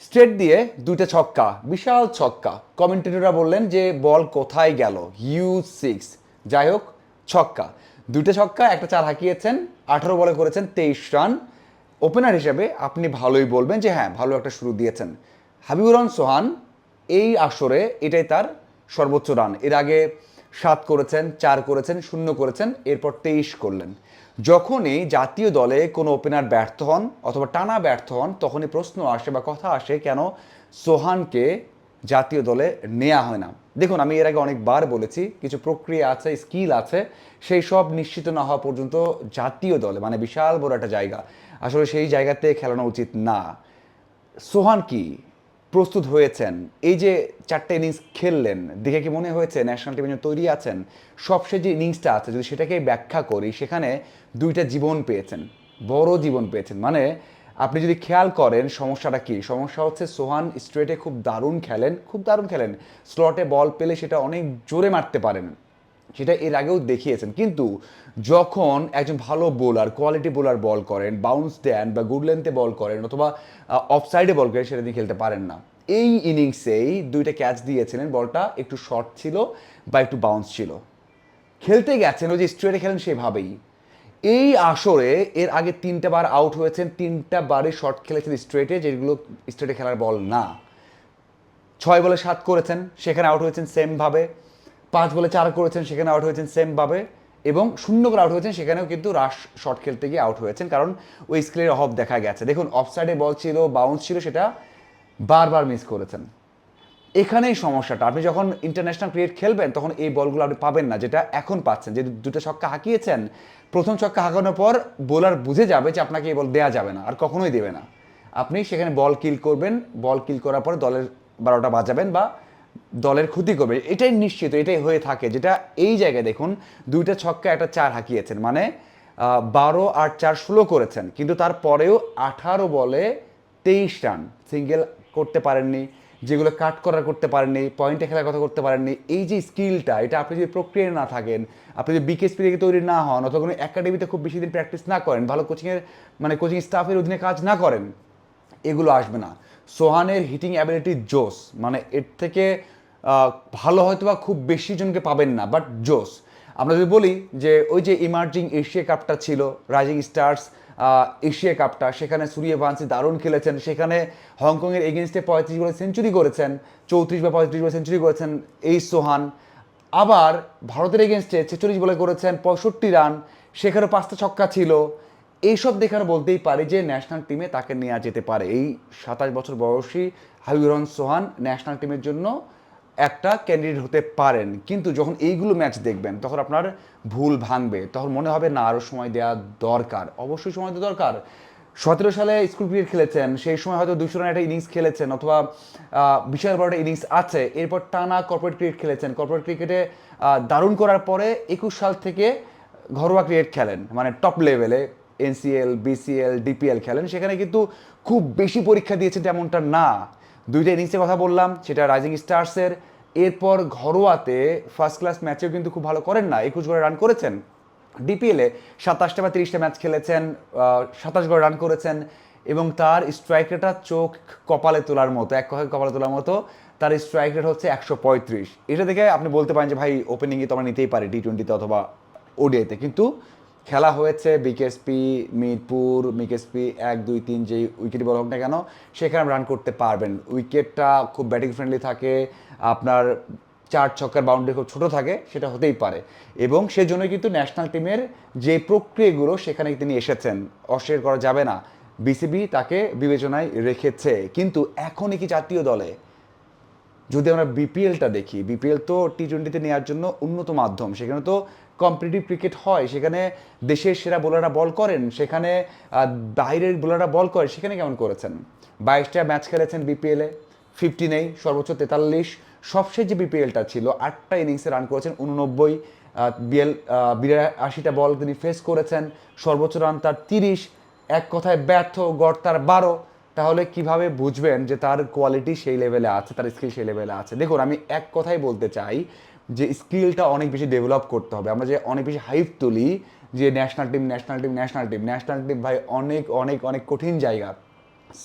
Straight দিয়ে দুইটা ছক্কা, বিশাল ছক্কা। কমেন্টেটররা বললেন যে বল কোথায় গেল, হিউজ 6। যাই হোক, ছক্কা, দুইটা ছক্কা, একটা চার হাঁকিয়েছেন, 18 বলে করেছেন 23 রান। ওপেনার হিসেবে আপনি ভালোই বলবেন যে হ্যাঁ, ভালো একটা শুরু দিয়েছেন। হাবিবুর রহমান সোহান এই আসরে এটাই তার সর্বোচ্চ রান। এর আগে 7 করেছেন, 4 করেছেন, 0 করেছেন, এরপর 23 করলেন। যখনই জাতীয় দলে কোনো ওপেনার ব্যর্থ হন অথবা টানা ব্যর্থ হন, তখনই প্রশ্ন আসে বা কথা আসে কেন সোহানকে জাতীয় দলে নেওয়া হয় না। দেখুন, আমি এর আগে অনেকবার বলেছি কিছু প্রক্রিয়া আছে, স্কিল আছে, সেই সব নিশ্চিত না হওয়া পর্যন্ত জাতীয় দলে মানে বিশাল বড় একটা জায়গা, আসলে সেই জায়গাতে খেলানো উচিত না। সোহান কি প্রস্তুত হয়েছেন? এই যে 4টে ইনিংস খেললেন, দেখে কি মনে হয়েছে ন্যাশনাল টিমের জন্য তৈরি আছেন? সবশেষ যে ইনিংসটা আছে যদি সেটাকে ব্যাখ্যা করি, সেখানে দুইটা জীবন পেয়েছেন, বড় জীবন পেয়েছেন। মানে আপনি যদি খেয়াল করেন সমস্যাটা কি, সমস্যা হচ্ছে সোহান স্ট্রেটে খুব দারুণ খেলেন, খুব দারুণ খেলেন, স্লটে বল পেলে সেটা অনেক জোরে মারতে পারেন, সেটা এর আগেও দেখিয়েছেন। কিন্তু যখন একজন ভালো বোলার, কোয়ালিটি বোলার বল করেন, বাউন্স দেন বা গুড লেন্থে বল করেন অথবা অফ সাইডে বল করেন, সেটা দিয়ে খেলতে পারেন না। এই ইনিংসেই দুইটা ক্যাচ দিয়েছিলেন, বলটা একটু শর্ট ছিল বা একটু বাউন্স ছিল, খেলতে গেছেন ওই যে স্ট্রেটে খেলেন সেভাবেই। এই আসরে এর আগে 3টা বার আউট হয়েছেন, 3টা বারই শর্ট খেলেছেন স্ট্রেটে, যেগুলো স্ট্রেটে খেলার বল না। 6 বলে 7 করেছেন, সেখানে আউট হয়েছেন সেমভাবে। 5 বলে 4 করেছেন, সেখানে আউট হয়েছেন সেমভাবে। এবং 0 করে আউট হয়েছেন, সেখানেও কিন্তু রাশ শট খেলতে গিয়ে আউট হয়েছেন, কারণ ওই স্কিলের অভাব দেখা গেছে। দেখুন, অফ সাইডে বল ছিল, বাউন্স ছিল, সেটা বারবার মিস করেছেন। এখানেই সমস্যাটা। আপনি যখন ইন্টারন্যাশনাল ক্রিকেট খেলবেন তখন এই বলগুলো আপনি পাবেন না, যেটা এখন পাচ্ছেন। যে দুটো ছক্কা হাঁকিয়েছেন, প্রথম ছক্কা হাঁকানোর পর বোলার বুঝে যাবে যে আপনাকে এই বল দেওয়া যাবে না, আর কখনোই দেবে না। আপনি সেখানে বল কিল করবেন, বল কিল করার পরে দলের 12টা বাজাবেন বা দলের ক্ষতি করবে, এটাই নিশ্চিত, এটাই হয়ে থাকে। যেটা এই জায়গায় দেখুন, দুইটা ছক্কা একটা চার হাঁকিয়েছেন, মানে 12 আর 4 16 করেছেন, কিন্তু তারপরেও 18 বলে 23 রান সিঙ্গেল করতে পারেননি, যেগুলো কাট করার করতে পারেননি, পয়েন্টে খেলার কথা করতে পারেননি। এই যে স্কিলটা, এটা আপনি যদি প্রক্রিয়া না থাকেন, আপনি যদি বিকেএসপি থেকে তৈরি না হন অথবা কোনো একাডেমিতে খুব বেশি দিন প্র্যাকটিস না করেন, ভালো কোচিংয়ের মানে কোচিং স্টাফের অধীনে কাজ না করেন, এগুলো আসবে না। সোহানের হিটিং অ্যাবিলিটি জোস, মানে এর থেকে ভালো হয়তো বা খুব বেশি জনকে পাবেন না, বাট জোস। আমরা যদি বলি যে ওই যে ইমার্জিং এশিয়া কাপটা ছিল, রাইজিং স্টার্স এশিয়া কাপটা, সেখানে সূর্যবংশী দারুণ খেলেছেন, সেখানে হংকংয়ের এগেনস্টে 35 বলে সেঞ্চুরি করেছেন, 34 বা 35 বলে সেঞ্চুরি করেছেন এই সোহান। আবার ভারতের এগেনস্টে 46 বলে করেছেন 65 রান, সেখানেও 5টা ছক্কা ছিল। এইসব দেখার বলতেই পারি যে ন্যাশনাল টিমে তাকে নেওয়া যেতে পারে। এই 27 বছর বয়সী হাবিবুর রহমান সোহান ন্যাশনাল টিমের জন্য একটা ক্যান্ডিডেট হতে পারেন। কিন্তু যখন এইগুলো ম্যাচ দেখবেন তখন আপনার ভুল ভাঙবে, তখন মনে হবে না আরও সময় দেওয়া দরকার। অবশ্যই সময় দেওয়া দরকার। 17 সালে স্কুল ক্রিকেট খেলেছেন, সেই সময় হয়তো 200 রানের একটা ইনিংস খেলেছেন অথবা বিশাল বড় একটা ইনিংস আছে। এরপর টানা কর্পোরেট ক্রিকেট খেলেছেন, কর্পোরেট ক্রিকেটে দারুণ করার পরে 21 সাল থেকে ঘরোয়া ক্রিকেট খেলেন, মানে টপ লেভেলে এনসিএল, বিসিএল, ডিপিএল খেলেন। সেখানে কিন্তু খুব বেশি পরীক্ষা দিয়েছেন তেমনটা না। দুইটা ইনিংসের কথা বললাম, সেটা রাইজিং স্টার্সের। এরপর ঘরোয়াতে ফার্স্ট ক্লাস ম্যাচেও কিন্তু খুব ভালো করেন না, 21 করে রান করেছেন। ডিপিএলে 27টা বা 30টা ম্যাচ খেলেছেন, 27 করে রান করেছেন। এবং তার স্ট্রাইক রেটটা চোখ কপালে তোলার মতো, এক কথায় কপালে তোলার মতো। তার স্ট্রাইক রেট হচ্ছে 135। এটা দেখে আপনি বলতে পারেন যে ভাই, ওপেনিংয়ে তো আমরা নিতেই পারি টি-20তে অথবা ওডিআইতে, কিন্তু খেলা হয়েছে বিকেএসপি, মিরপুর, বিকেএসপি 1 2 3 যেই উইকেট বল হোক না কেন, সেখানে রান করতে পারবেন। উইকেটটা খুব ব্যাটিং ফ্রেন্ডলি থাকে, আপনার 4 ছক্কার বাউন্ডারি খুব ছোটো থাকে, সেটা হতেই পারে। এবং সেজন্যই কিন্তু ন্যাশনাল টিমের যে প্রক্রিয়াগুলো সেখানে তিনি এসেছেন, অস্বীকার করা যাবে না। বিসিবি তাকে বিবেচনায় রেখেছে। কিন্তু এখনই কি জাতীয় দলে? যদি আমরা বিপিএলটা দেখি, বিপিএল তো টি-20তে নেওয়ার জন্য উন্নত মাধ্যম। সেখানে তো কম্পিটিটিভ ক্রিকেট হয়, সেখানে দেশের সেরা বোলাররা বল করেন, সেখানে বাইরের বোলাররা বল করে। সেখানে কেমন করেছেন? 22টা ম্যাচ খেলেছেন বিপিএলে, 50 নেই, সর্বোচ্চ 43। সবশেষ যে বিপিএলটা ছিল 8টা ইনিংসে রান করেছেন 89। বিএল 82টা বল তিনি ফেস করেছেন, সর্বোচ্চ রান তার 30। এক কথায় ব্যর্থ, গড় তার 12। তাহলে কিভাবে বুঝবেন যে তার কোয়ালিটি সেই লেভেলে আছে, তার স্কিল সেই লেভেলে আছে? দেখুন, আমি এক কথাই বলতে চাই যে স্কিলটা অনেক বেশি ডেভেলপ করতে হবে। আমরা যে অনেক বেশি হাইপ তুলি যে national team, national team, national team, national team, ভাই অনেক অনেক অনেক কঠিন জায়গা।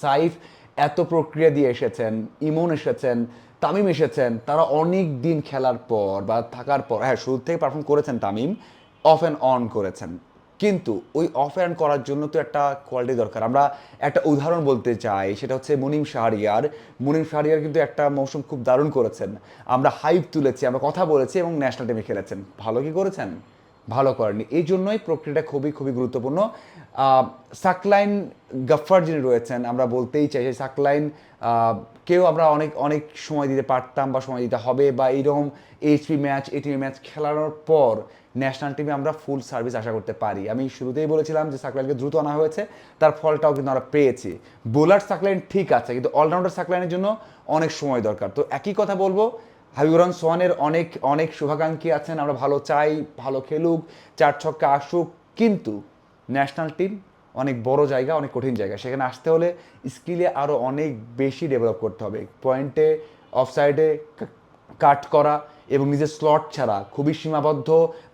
সাইফ এত প্রক্রিয়া দিয়ে এসেছেন, ইমন এসেছেন, তামিম এসেছেন, তারা অনেক দিন খেলার পর বা থাকার পর, হ্যাঁ শুরু থেকে পারফর্ম করেছেন তামিম, অফ অ্যান্ড অন করেছেন, কিন্তু ওই অফ অ্যান্ড করার জন্য তো একটা কোয়ালিটি দরকার। আমরা একটা উদাহরণ বলতে চাই, সেটা হচ্ছে মুনিম শাহরিয়ার কিন্তু একটা মৌসুম খুব দারুণ করেছেন, আমরা হাইপ তুলেছি, আমরা কথা বলেছি এবং ন্যাশনাল টিমে খেলেছেন, ভালো কি করেছেন? ভালো করেননি। এই জন্যই প্রক্রিয়াটা খুবই খুবই গুরুত্বপূর্ণ। সাকলাইন গাফফার যিনি রয়েছেন, আমরা বলতেই চাই যে সাকলাইন কেউ আমরা অনেক অনেক সময় দিতে পারতাম বা সময় দিতে হবে, বা এইরকম এইচপি ম্যাচ এটিপি ম্যাচ খেলানোর পর ন্যাশনাল টিমে আমরা ফুল সার্ভিস আশা করতে পারি। আমি শুরুতেই বলেছিলাম যে সাকলাইনকে দ্রুত আনা হয়েছে, তার ফলটাও কিন্তু আমরা পেয়েছি। বোলার সাকলাইন ঠিক আছে, কিন্তু অলরাউন্ডার সাকলাইনের জন্য অনেক সময় দরকার। তো একই কথা বলবো, হাবিবুর রহমান সোহানের অনেক অনেক শুভাকাঙ্ক্ষী আছেন, আমরা ভালো চাই, ভালো খেলুক, 4 ছক্কা আসুক, কিন্তু ন্যাশনাল টিম অনেক বড় জায়গা, অনেক কঠিন জায়গা, সেখানে আসতে হলে স্কিলে আরও অনেক বেশি ডেভেলপ করতে হবে। পয়েন্টে, অফসাইডে কাট করা এবং নিজের স্লট ছাড়া, খুবই সীমাবদ্ধ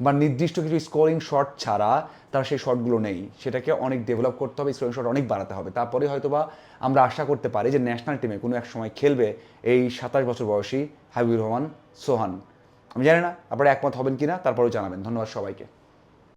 বা নির্দিষ্ট কিছু স্কোরিং শট ছাড়া তার সেই শটগুলো নেই, সেটাকে অনেক ডেভেলপ করতে হবে, স্কোরিং শট অনেক বাড়াতে হবে, তারপরে হয়তোবা আমরা আশা করতে পারি যে ন্যাশনাল টিমে কোনো এক সময় খেলবে এই 27 বছর বয়সী হাবিবুর রহমান সোহান। আমি জানি না আপনারা একমত হবেন কিনা, তারপরেও জানাবেন। ধন্যবাদ সবাইকে।